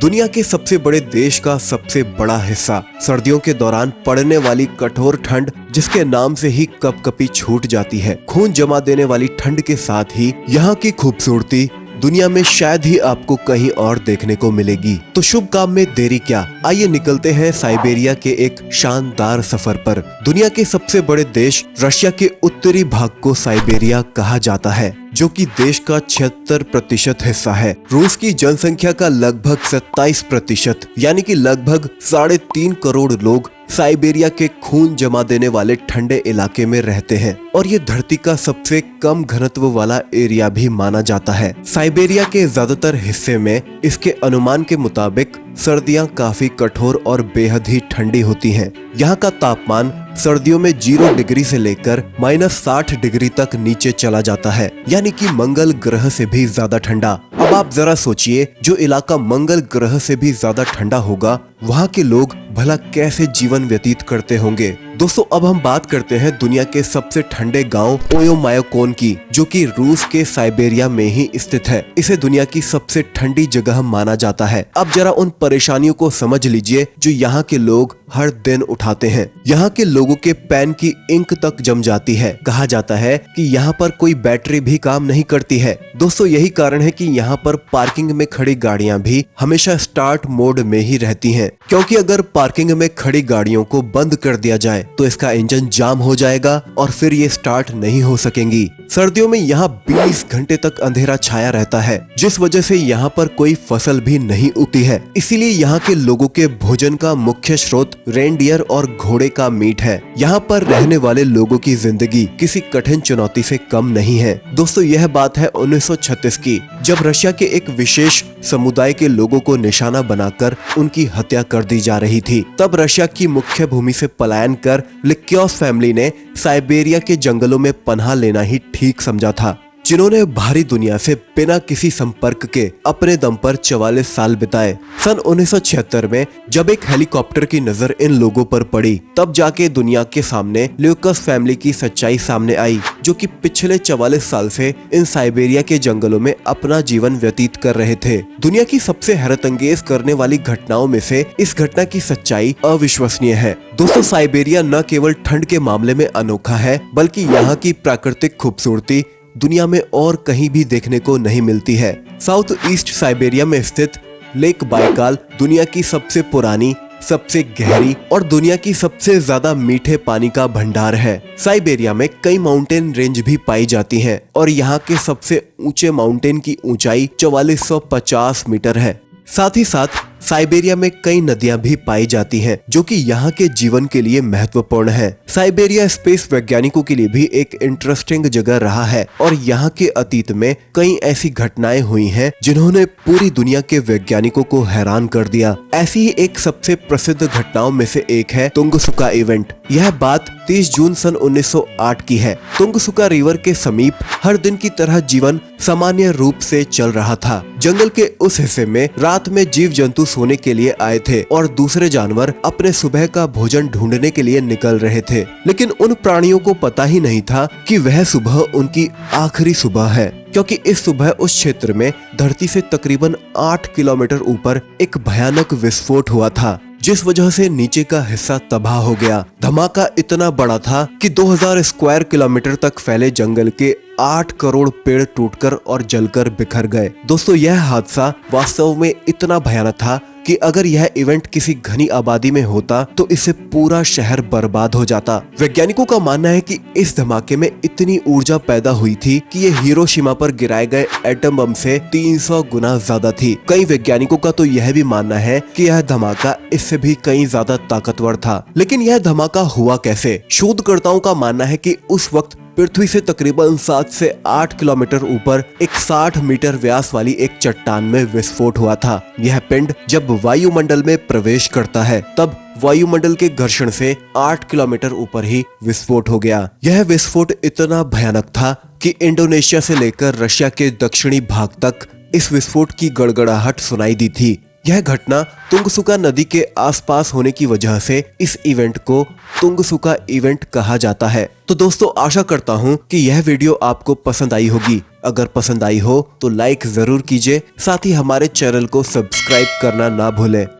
दुनिया के सबसे बड़े देश का सबसे बड़ा हिस्सा सर्दियों के दौरान पड़ने वाली कठोर ठंड, जिसके नाम से ही कपकपी छूट जाती है। खून जमा देने वाली ठंड के साथ ही यहाँ की खूबसूरती दुनिया में शायद ही आपको कहीं और देखने को मिलेगी। तो शुभ काम में देरी क्या, आइए निकलते हैं साइबेरिया के एक शानदार सफर पर। दुनिया के सबसे बड़े देश रशिया के उत्तरी भाग को साइबेरिया कहा जाता है, जो कि देश का 76% हिस्सा है। रूस की जनसंख्या का लगभग 27% यानी कि लगभग 3.5 करोड़ लोग साइबेरिया के खून जमा देने वाले ठंडे इलाके में रहते हैं और ये धरती का सबसे कम घनत्व वाला एरिया भी माना जाता है। साइबेरिया के ज्यादातर हिस्से में इसके अनुमान के मुताबिक सर्दियां काफी कठोर और बेहद ही ठंडी होती हैं। यहाँ का तापमान सर्दियों में 0 डिग्री से लेकर -60 डिग्री तक नीचे चला जाता है, यानी कि मंगल ग्रह से भी ज्यादा ठंडा। अब आप जरा सोचिए, जो इलाका मंगल ग्रह से भी ज्यादा ठंडा होगा, वहाँ के लोग भला कैसे जीवन व्यतीत करते होंगे। दोस्तों, अब हम बात करते हैं दुनिया के सबसे ठंडे गांव ओयोमायोकोन की, जो कि रूस के साइबेरिया में ही स्थित है। इसे दुनिया की सबसे ठंडी जगह माना जाता है। अब जरा उन परेशानियों को समझ लीजिए जो यहाँ के लोग हर दिन उठाते हैं। यहाँ के लोगों के पेन की इंक तक जम जाती है। कहा जाता है कि यहाँ पर कोई बैटरी भी काम नहीं करती है। दोस्तों, यही कारण है कि यहाँ पर पार्किंग में खड़ी गाड़ियाँ भी हमेशा स्टार्ट मोड में ही रहती हैं, क्योंकि अगर पार्किंग में खड़ी गाड़ियों को बंद कर दिया जाए तो इसका इंजन जाम हो जाएगा और फिर ये स्टार्ट नहीं हो सकेंगी। सर्दियों में यहाँ 20 घंटे तक अंधेरा छाया रहता है, जिस वजह से यहाँ पर कोई फसल भी नहीं उगती है। इसीलिए यहाँ के लोगों के भोजन का मुख्य स्रोत रेनडियर और घोड़े का मीट है। यहाँ पर रहने वाले लोगों की जिंदगी किसी कठिन चुनौती से कम नहीं है। दोस्तों, यह बात है 1936 की, जब रशिया के एक विशेष समुदाय के लोगों को निशाना बनाकर उनकी हत्या कर दी जा रही थी। तब रशिया की मुख्य भूमि से पलायन कर लिक्योस फैमिली ने साइबेरिया के जंगलों में पनाह लेना ही ठीक समझा था, जिन्होंने भारी दुनिया से बिना किसी संपर्क के अपने दम पर 44 साल बिताए। सन 1976 में जब एक हेलीकॉप्टर की नजर इन लोगों पर पड़ी, तब जाके दुनिया के सामने ल्यूकस फैमिली की सच्चाई सामने आई, जो कि पिछले 44 साल से इन साइबेरिया के जंगलों में अपना जीवन व्यतीत कर रहे थे। दुनिया की सबसे हैरतअंगेज करने वाली घटनाओं में से इस घटना की सच्चाई अविश्वसनीय है। दोस्तों, साइबेरिया न केवल ठंड के मामले में अनोखा है, बल्कि यहाँ की प्राकृतिक खूबसूरती दुनिया में और कहीं भी देखने को नहीं मिलती है। साउथ ईस्ट साइबेरिया में स्थित लेक बाइकाल दुनिया की सबसे पुरानी, सबसे गहरी और दुनिया की सबसे ज्यादा मीठे पानी का भंडार है। साइबेरिया में कई माउंटेन रेंज भी पाई जाती हैं और यहाँ के सबसे ऊंचे माउंटेन की ऊंचाई 4450 मीटर है। साथ ही साथ साइबेरिया में कई नदियां भी पाई जाती हैं, जो कि यहाँ के जीवन के लिए महत्वपूर्ण है। साइबेरिया स्पेस वैज्ञानिकों के लिए भी एक इंटरेस्टिंग जगह रहा है और यहाँ के अतीत में कई ऐसी घटनाएं हुई हैं जिन्होंने पूरी दुनिया के वैज्ञानिकों को हैरान कर दिया। ऐसी ही एक सबसे प्रसिद्ध घटनाओं में से एक है तुंगसुका इवेंट। यह बात 30 जून सन 1908 की है। तुंगसुका रिवर के समीप हर दिन की तरह जीवन सामान्य रूप से चल रहा था। जंगल के उस हिस्से में रात में जीव जंतु सोने के लिए आए थे और दूसरे जानवर अपने सुबह का भोजन ढूंढने के लिए निकल रहे थे, लेकिन उन प्राणियों को पता ही नहीं था कि वह सुबह उनकी आखिरी सुबह है, क्योंकि इस सुबह उस क्षेत्र में धरती से तकरीबन 8 किलोमीटर ऊपर एक भयानक विस्फोट हुआ था, जिस वजह से नीचे का हिस्सा तबाह हो गया। धमाका इतना बड़ा था कि 2000 स्क्वायर किलोमीटर तक फैले जंगल के 8 करोड़ पेड़ टूटकर और जलकर बिखर गए। दोस्तों, यह हादसा वास्तव में इतना भयानक था कि अगर यह इवेंट किसी घनी आबादी में होता तो इससे पूरा शहर बर्बाद हो जाता। वैज्ञानिकों का मानना है कि इस धमाके में इतनी ऊर्जा पैदा हुई थी कि ये हिरोशिमा पर गिराए गए एटम बम से 300 गुना ज्यादा थी। कई वैज्ञानिकों का तो यह भी मानना है कि यह धमाका इससे भी कहीं ज्यादा ताकतवर था। लेकिन यह धमाका हुआ कैसे? शोधकर्ताओं का मानना है कि उस वक्त पृथ्वी से तकरीबन 7 से 8 किलोमीटर ऊपर एक 60 मीटर व्यास वाली एक चट्टान में विस्फोट हुआ था। यह पिंड जब वायुमंडल में प्रवेश करता है, तब वायुमंडल के घर्षण से 8 किलोमीटर ऊपर ही विस्फोट हो गया। यह विस्फोट इतना भयानक था कि इंडोनेशिया से लेकर रशिया के दक्षिणी भाग तक इस विस्फोट की गड़गड़ाहट सुनाई दी थी। यह घटना तुंगसुका नदी के आसपास होने की वजह से इस इवेंट को तुंगसुका इवेंट कहा जाता है। तो दोस्तों, आशा करता हूँ कि यह वीडियो आपको पसंद आई होगी। अगर पसंद आई हो तो लाइक जरूर कीजिए, साथ ही हमारे चैनल को सब्सक्राइब करना ना भूलें।